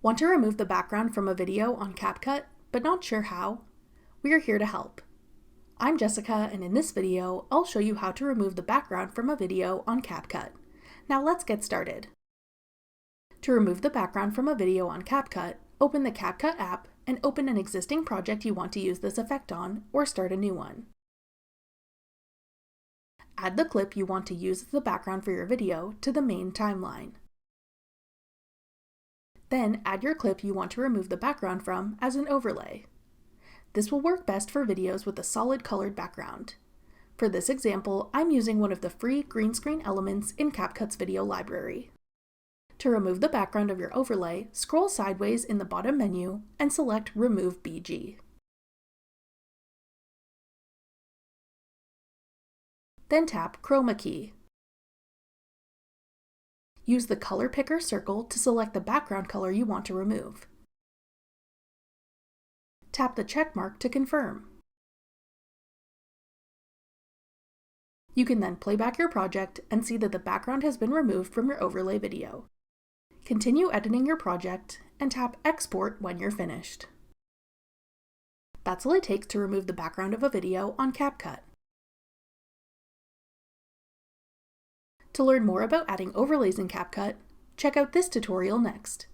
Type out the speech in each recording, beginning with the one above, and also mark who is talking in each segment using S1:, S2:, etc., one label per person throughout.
S1: Want to remove the background from a video on CapCut, but not sure how? We are here to help. I'm Jessica, and in this video, I'll show you how to remove the background from a video on CapCut. Now let's get started. To remove the background from a video on CapCut, open the CapCut app and open an existing project you want to use this effect on, or start a new one. Add the clip you want to use as the background for your video to the main timeline. Then add your clip you want to remove the background from as an overlay. This will work best for videos with a solid colored background. For this example, I'm using one of the free green screen elements in CapCut's video library. To remove the background of your overlay, scroll sideways in the bottom menu and select Remove BG. Then tap Chroma Key. Use the color picker circle to select the background color you want to remove. Tap the check mark to confirm. You can then play back your project and see that the background has been removed from your overlay video. Continue editing your project and tap Export when you're finished. That's all it takes to remove the background of a video on CapCut. To learn more about adding overlays in CapCut, check out this tutorial next.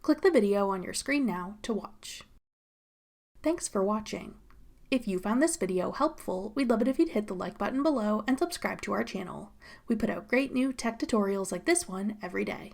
S1: Click the video on your screen now to watch. Thanks for watching. If you found this video helpful, we'd love it if you'd hit the like button below and subscribe to our channel. We put out great new tech tutorials like this one every day.